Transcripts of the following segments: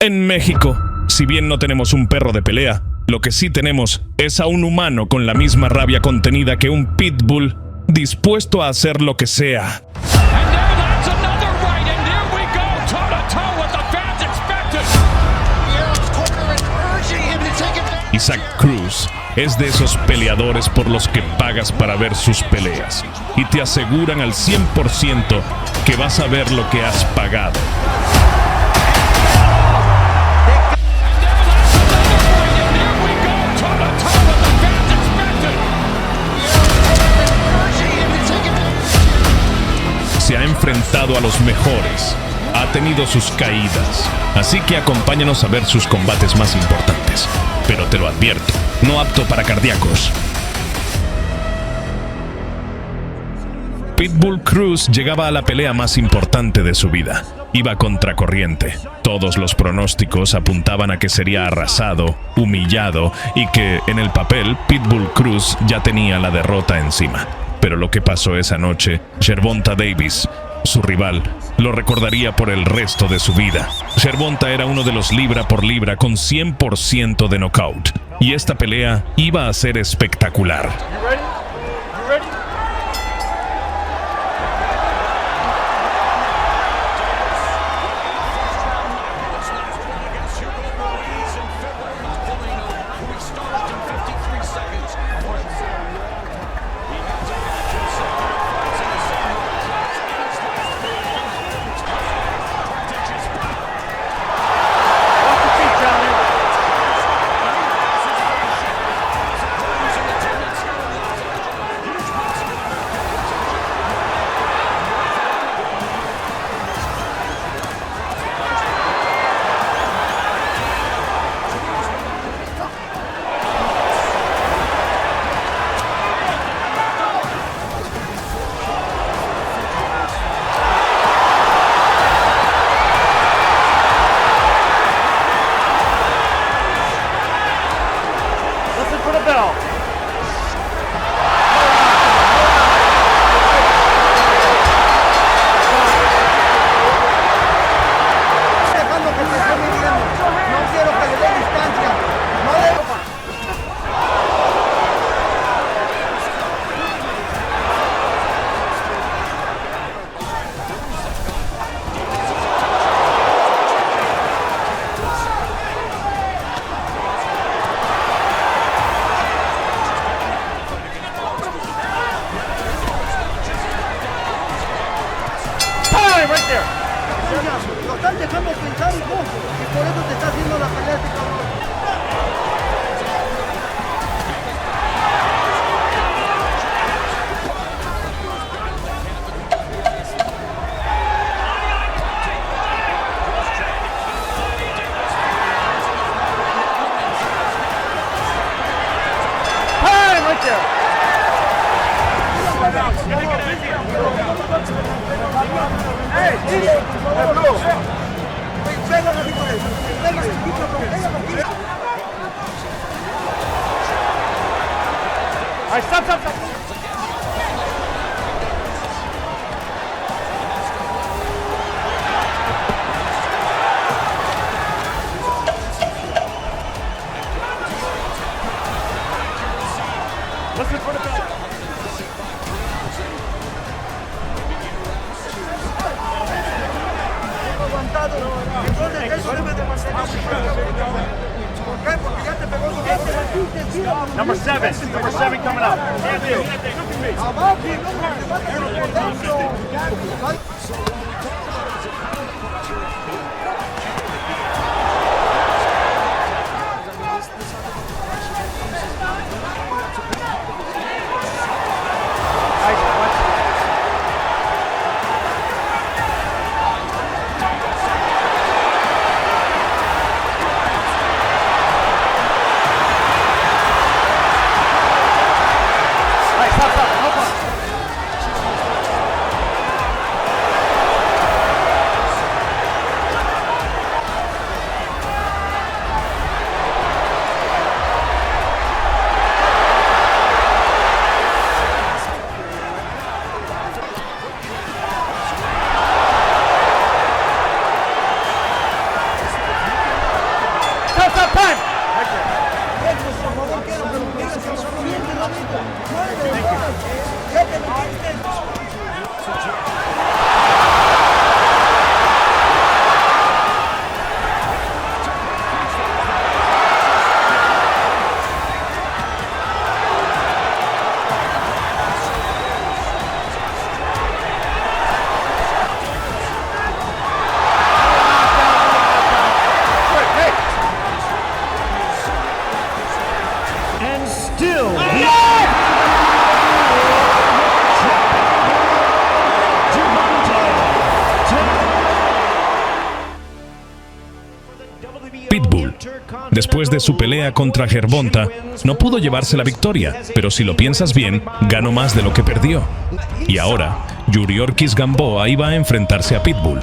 En México, si bien no tenemos un perro de pelea, lo que sí tenemos es a un humano con la misma rabia contenida que un pitbull, dispuesto a hacer lo que sea. Isaac Cruz es de esos peleadores por los que pagas para ver sus peleas y te aseguran al 100% que vas a ver lo que has pagado. Se ha enfrentado a los mejores, ha tenido sus caídas, así que acompáñanos a ver sus combates más importantes. Pero te lo advierto, no apto para cardíacos. Pitbull Cruz llegaba a la pelea más importante de su vida. Iba contracorriente. Todos los pronósticos apuntaban a que sería arrasado, humillado y que, en el papel, Pitbull Cruz ya tenía la derrota encima. Pero lo que pasó esa noche, Gervonta Davis, su rival, lo recordaría por el resto de su vida. Gervonta era uno de los libra por libra con 100% de knockout. Y esta pelea iba a ser espectacular. Lo están dejando pensar un poco y por eso te está haciendo la pelea este cabrón. ¡Hey, right there! All right, stop. Listen for the bell. Aguantado. Entonces eso debe de mantener. ¿Por qué? Porque ya te pegó el gobierno. Number 7 coming up. Abajo, Pitbull. Después de su pelea contra Gervonta, no pudo llevarse la victoria, pero si lo piensas bien, ganó más de lo que perdió. Y ahora, Yuriorkis Gamboa iba a enfrentarse a Pitbull.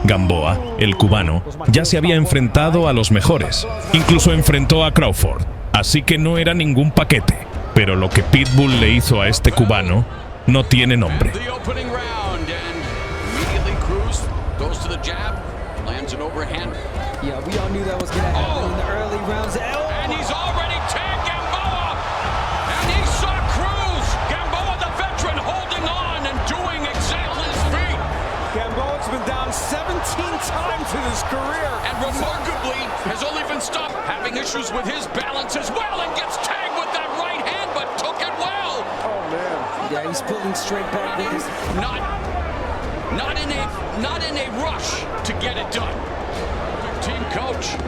Gamboa, el cubano, ya se había enfrentado a los mejores, incluso enfrentó a Crawford, así que no era ningún paquete. Pero lo que Pitbull le hizo a este cubano no tiene nombre. Yeah, we all knew that was going to happen in the early rounds. And he's already tagged Gamboa. And he saw Cruz. Gamboa, the veteran, holding on and doing exactly his feet. Gamboa's been down 17 times in his career. And remarkably, has only been stopped having issues with his balance as well and gets tagged with that right hand, but took it well. Oh, man. Yeah, he's pulling straight back with his... Not in a rush to get it done. Team coach.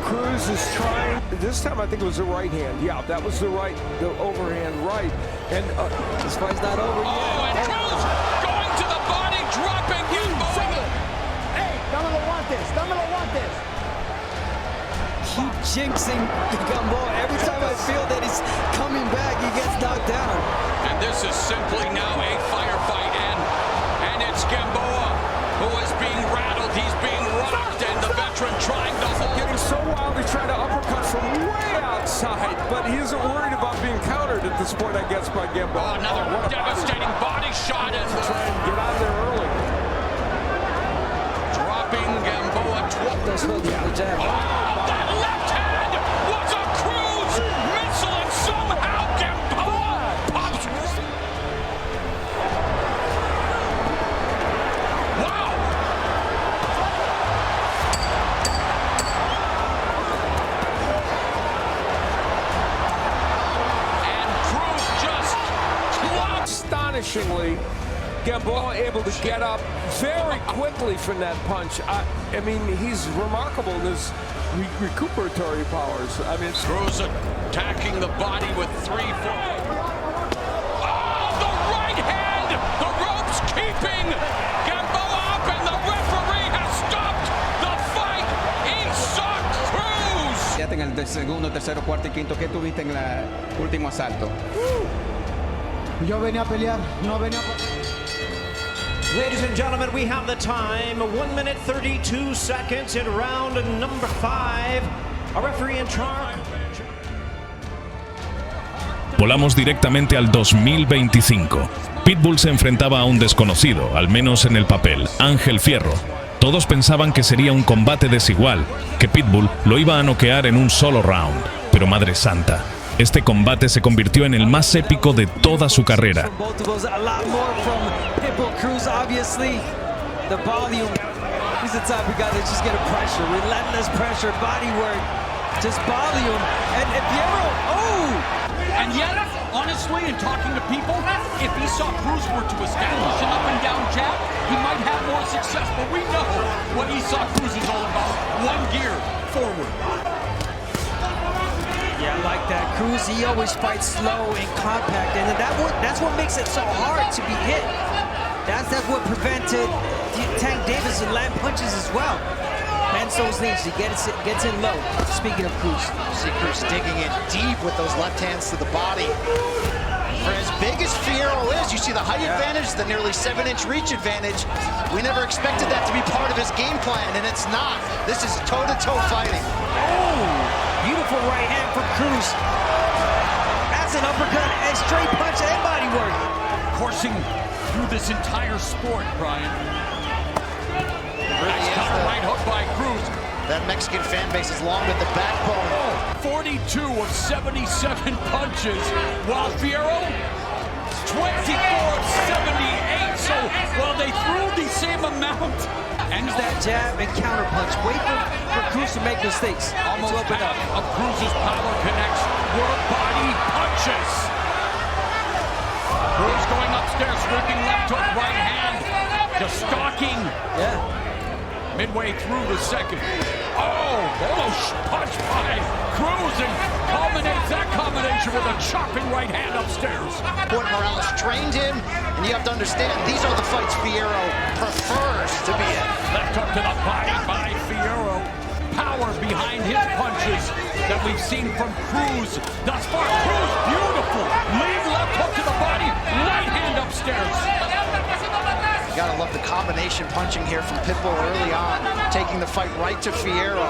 Cruz is trying. This time I think it was the right hand. Yeah, that was the overhand right. And This fight's not over yet. Oh, and Cruz going to the body, dropping Gamboa. hey, dámelo guantes. Keep jinxing Gamboa. Every time I feel that he's coming back, he gets knocked down. And this is simply now a firefight, and it's Gamboa who is being rattled. He's being rocked, and the veteran trying to hold. Getting so wild, he's trying to uppercut from way outside, but he isn't worried about being countered at this point, I guess, by Gamboa. Oh, another devastating body shot, and Try and get out of there early. dropping Gamboa. Those hooks with the jab. Oh, that left hand was a Cruz missile, and somehow Gamboa pops. Wow. And Cruz just clocked. Astonishingly, Gamboa able to get up very quickly from that punch. I mean, he's remarkable in his recuperatory powers. I mean, it's Cruz attacking the body with 3-4. Oh, the right hand! The ropes keeping Gamboa up, and the referee has stopped the fight. Isak Cruz! Ya en el segundo, tercero, cuarto y quinto, ¿qué tuviste en el último asalto? Yo venía a pelear, no venía a... Ladies and gentlemen, we have the time. 1 minute 32 seconds in round number 5. A referee in charge. Volamos directamente al 2025. Pitbull se enfrentaba a un desconocido, al menos en el papel, Ángel Fierro. Todos pensaban que sería un combate desigual, que Pitbull lo iba a noquear en un solo round. Pero madre santa, este combate se convirtió en el más épico de toda su carrera. Pitbull Cruz, obviously, the volume. He's the type of guy that just get a pressure, relentless pressure, body work, just volume. And Fierro, And yet, honestly, in talking to people, if he saw Cruz were to establish an up and down jab, he might have more success. But we know what Isak Cruz is all about. One gear, forward. yeah, I like that. Cruz, he always fights slow and compact, and that's what makes it so hard to be hit. That's what prevented Tank Davis to land punches as well. Bends those knees, he gets in low. Speaking of Cruz. See Cruz digging in deep with those left hands to the body. For as big as Fierro is, you see the height advantage, the nearly 7-inch reach advantage. We never expected that to be part of his game plan, and it's not. This is toe-to-toe fighting. Oh, beautiful right hand from Cruz. That's an uppercut and straight punch and body work. Coursing through this entire sport, Brian. Nice counter right hook by Cruz. That Mexican fan base is long with the backbone. 42 of 77 punches, while Fierro, 24 of 78. So while they threw the same amount, Use that jab and counter punch. Wait for Cruz to make mistakes. almost Open up. half of Cruz's power connects were body punches. Cruz going upstairs, sweeping left hook, right hand, just stalking. Yeah. Midway through the second. Oh, punch by Cruz, and culminates that combination with a chopping right hand upstairs. Point Morales trained him, and you have to understand, these are the fights Fierro prefers to be in. Left hook to the body, we've seen from Cruz thus far. Cruz, beautiful. Lead left hook to the body. Right hand upstairs. You gotta love the combination punching here from Pitbull early on, taking the fight right to Fierro.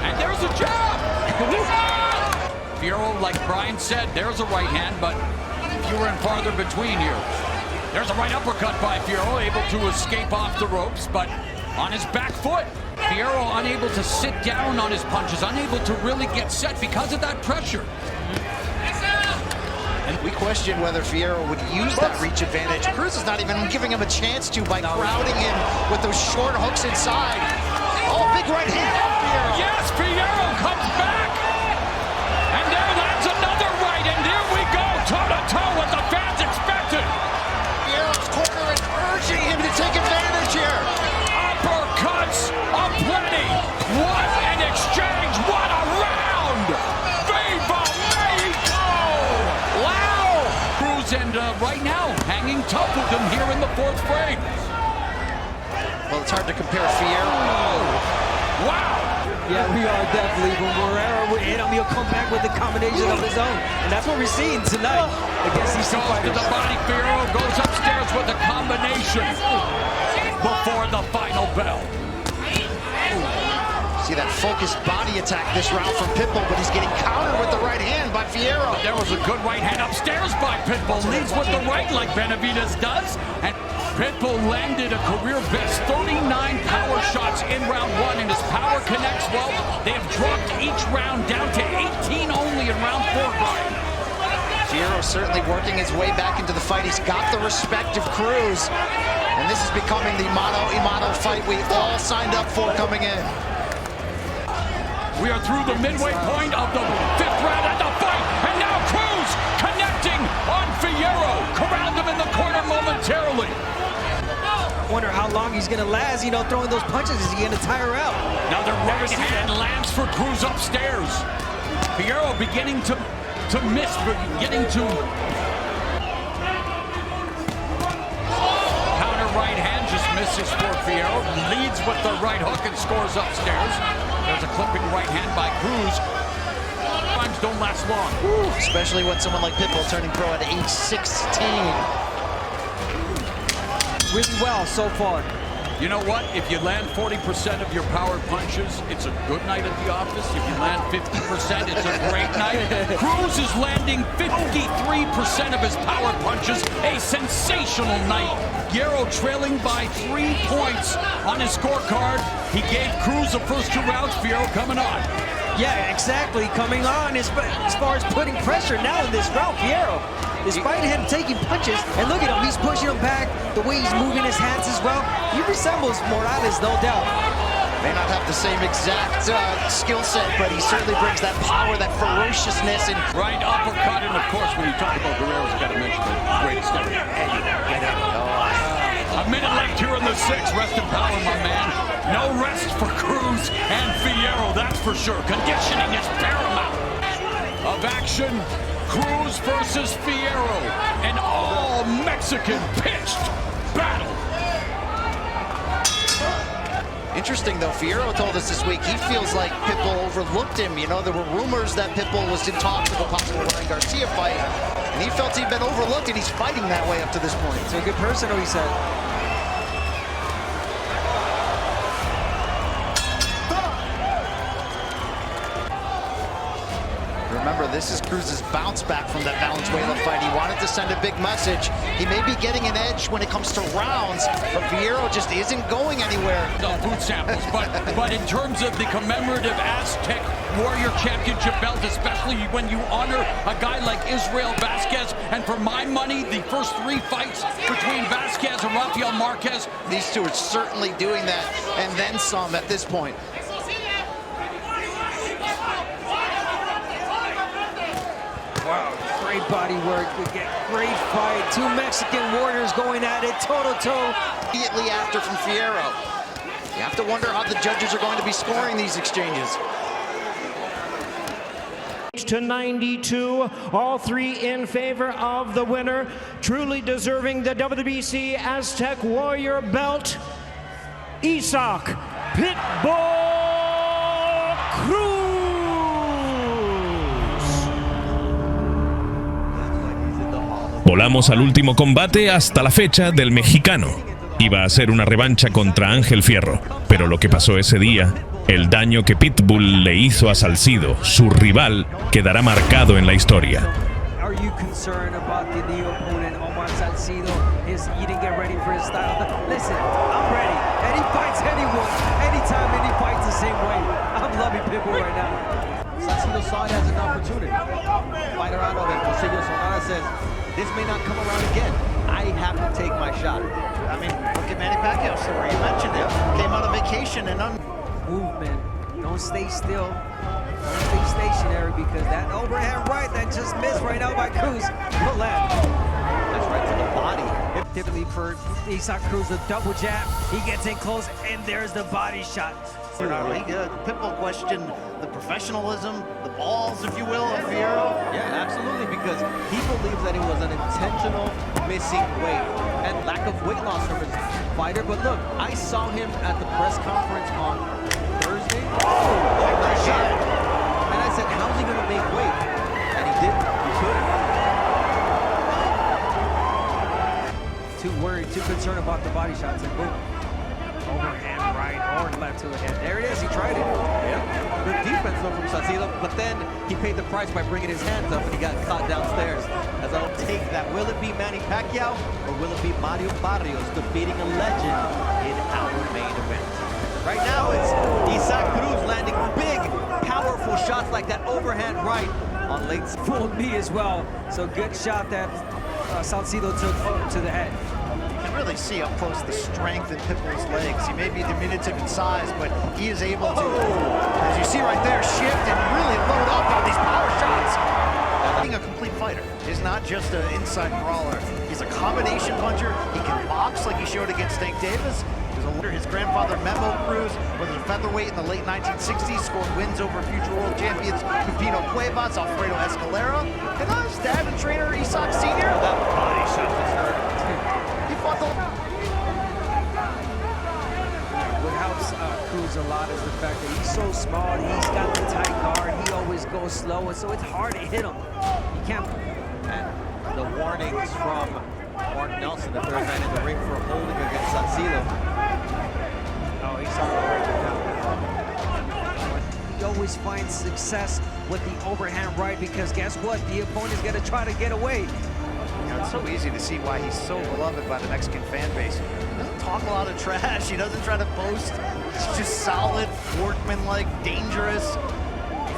And there's a jab. Fierro, like Brian said, there's a right hand, but fewer and farther between here. There's a right uppercut by Fierro, able to escape off the ropes, but on his back foot. Fierro unable to sit down on his punches, unable to really get set because of that pressure. And we question whether Fierro would use that reach advantage. Cruz is not even giving him a chance to by crowding in with those short hooks inside. Oh, big right hand on Fierro. Yes, Fierro comes back. And there, that's another right. And here we go, toe-to-toe, what the fans expected. Fierro's corner is urging him to take advantage here. Uppercuts aplenty. What an exchange. What a round. Viva Mexico. Wow. Cruz and right now hanging tough with him here in the fourth frame. Well, it's hard to compare Fierro. Wow. Yeah, we are definitely. When Guerrero would hit him, he'll come back with a combination of his own. And that's what we're seeing tonight against these two Goes to fighters. the body. Fierro goes upstairs with a combination before the final bell. See that focused body attack this round from Pitbull, but he's getting countered with the right hand by Fierro. There was a good right hand upstairs by Pitbull. Leads with the right like Benavidez does. And Pitbull landed a career best 39 power shots in round one, and his power connects well. They have dropped each round down to 18 only in round four, Brian. Fierro certainly working his way back into the fight. He's got the respect of Cruz. And this is becoming the mano-a-mano fight we all signed up for coming in. We are through the midway point of the fifth round and the fight. And now Cruz connecting on Fierro. Corralled him in the corner momentarily. Wonder how long he's going to last, you know, throwing those punches. Is he going to tire out? Another right hand lands for Cruz upstairs. Fierro beginning to miss, beginning to counter right hand, just misses for Fierro. Leads with the right hook and scores upstairs. There's a clipping right hand by Cruz. Times don't last long. Especially when someone like Pitbull turning pro at age 16. Really well so far. You know what? If you land 40% of your power punches, it's a good night at the office. If you land 50%, it's a great night. Cruz is landing 53% of his power punches. A sensational night. Fierro trailing by 3 points on his scorecard. He gave Cruz the first two rounds. Fierro coming on. Yeah, exactly. Coming on as far as putting pressure now in this round, Fierro. Despite him taking punches, and look at him, he's pushing him back, the way he's moving his hands as well. He resembles Morales, no doubt. May not have the same exact skill set, but he certainly brings that power, that ferociousness. And right uppercut, and of course, when you talk about Guerrero's got to mention the greatest ever. A minute left here in the sixth. Rest in power, my man. No rest for Cruz and Fierro, that's for sure. Conditioning is paramount. Of action, Cruz versus Fierro, an all-Mexican pitched battle. interesting, though, Fierro told us this week he feels like Pitbull overlooked him. You know, there were rumors that Pitbull was in talks of a possible Ryan Garcia fight, and he felt he'd been overlooked, and he's fighting that way up to this point. He's a good person, he said. Remember, this is Cruz's bounce back from that Valenzuela fight. He wanted to send a big message. He may be getting an edge when it comes to rounds, but Fierro just isn't going anywhere. No food samples, but in terms of the commemorative Aztec Warrior Championship belt, especially when you honor a guy like Israel Vasquez, and for my money, the first 3 fights between Vasquez and Rafael Marquez. These two are certainly doing that, and then some at this point. Wow, great body work, great fight. 2 Mexican warriors going at it toe-to-toe. Immediately after from Fierro. You have to wonder how the judges are going to be scoring these exchanges. To 92, all 3 in favor of the winner, truly deserving the WBC Aztec Warrior belt, Isaac Pitbull Cruz. Volamos al último combate hasta la fecha del mexicano. Iba a ser una revancha contra Ángel Fierro, pero lo que pasó ese día, el daño que Pitbull le hizo a Salcido, su rival, quedará marcado en la historia. Are you concerned about the new opponent, Omar Salcido? Is eating, get ready for his style. Listen, I'm ready. And he fights anyone, anytime, and he fights the same way. I'm loving Pitbull right now. Salcido saw it as an opportunity. Fight around of it. Salcido Sonara says, this may not come around again. I have to take my shot. I mean, look at Manny Pacquiao's story. You mentioned it. Came on a vacation and Movement. Don't stay still. Don't stay stationary because that overhand right that just missed right now by Cruz will land. That's right to the body. Typically for Isaac Cruz, the double jab. He gets in close and there's the body shot. Pitbull questioned the professionalism, the balls, if you will, of Fierro. Yeah, absolutely, because he believes that it was an intentional missing weight and lack of weight loss from his fighter. But look, I saw him at the press conference on Thursday. Nice shot. And I said, how's he going to make weight? And he didn't. He couldn't. Too worried, too concerned about the body shots and boom. Overhand right or left to the head. There it is, he tried it. Yeah. Good defense though from Salcido, but then he paid the price by bringing his hands up and he got caught downstairs. As I don't take that, will it be Manny Pacquiao or will it be Mario Barrios defeating a legend in our main event? Right now it's Isaac Cruz landing big, powerful shots like that overhand right on late. Fooled me as well. So good shot that Salcido took to the head. You can really see up close the strength in Pitbull's legs. He may be diminutive in size, but he is able to, as you see right there, shift and really load up on these power shots. Being a complete fighter is not just an inside brawler. He's a combination puncher. He can box like he showed against Tank Davis. His grandfather Memo Cruz was a featherweight in the late 1960s, scored wins over future world champions Pupino Cuevas, Alfredo Escalera, and his dad and trainer Isaac Sr. That body shot was hurt. He fought the... What helps Cruz a lot is the fact that he's so small, he's got the tight guard, he always goes slow, and so it's hard to hit him. You can't... And the warnings from Mark Nelson, the third man in the ring for holding against Salcido. Oh, he's on the right now. He always finds success with the overhand right because guess what? The opponent's going to try to get away. You know, it's so easy to see why he's so beloved by the Mexican fan base. He doesn't talk a lot of trash. He doesn't try to boast. He's just solid, workman-like, dangerous.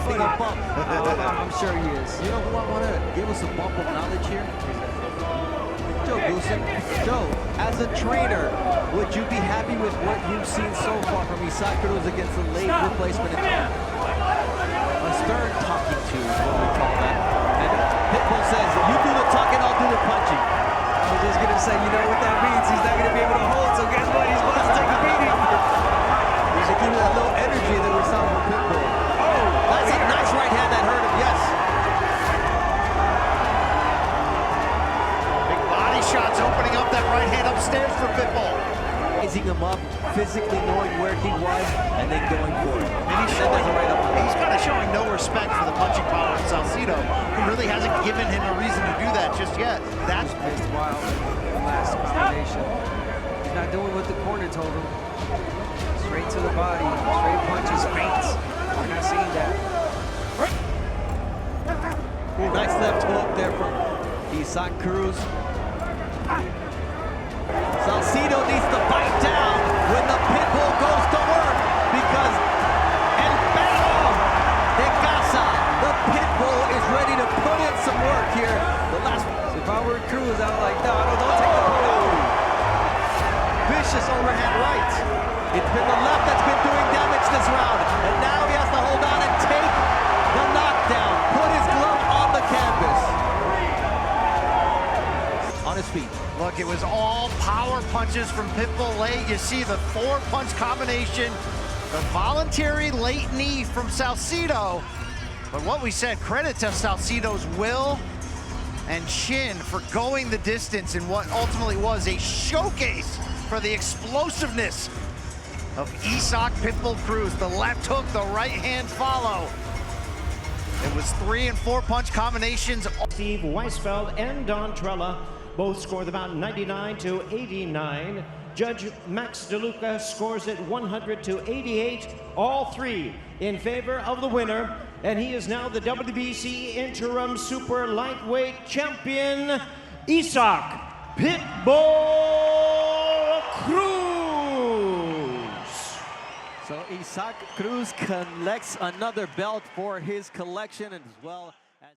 I'm sure he is. You know who I want to give us a bump of knowledge here? Joe Goosen. Joe, as a trainer, would you be happy with what you've seen so far from Isaac Cruz against the late replacement? A stern talking to is what we call that. And Pitbull says, you do the talking, I'll do the punching. I was just going to say, you know what that means? He's not going to be able to hold, so guess what? He's about to take a beating. He should give me that little energy that we saw from Pitbull. Oh, that's a nice right hand that hurt him, yes. Shots opening up that right hand upstairs for Pitbull. Raising him up, physically knowing where he was, and then going for it. And he's kind of showing no respect for the punching power of Salcido, who really hasn't given him a reason to do that just yet. That's pissed wild in the last combination. He's not doing what the corner told him. Straight to the body, straight punches, feints. We're not seeing that. Ooh, nice left hook there from Isaac Cruz. Salcido needs to bite down when the Pitbull goes to work because El Perro de Casa, the Pitbull is ready to put in some work here. The last so if I were Cruz, I was like, no, don't take the ball. Vicious overhand right. It's been the left that's been doing damage this round, and now he has to hold on and take the knockdown. Put his glove on the canvas. On his feet. Look, it was all power punches from Pitbull late. You see the 4-punch combination, the voluntary late knee from Salcido. But what we said, credit to Salcido's will and chin for going the distance in what ultimately was a showcase for the explosiveness of Isaac Pitbull Cruz. The left hook, the right hand follow. It was 3 and 4 punch combinations. Steve Weisfeld and Don Trella both scored about 99 to 89. Judge Max DeLuca scores it 100 to 88. All three in favor of the winner. And he is now the WBC interim super lightweight champion, Isaac Pitbull Cruz. So Isaac Cruz collects another belt for his collection, and as well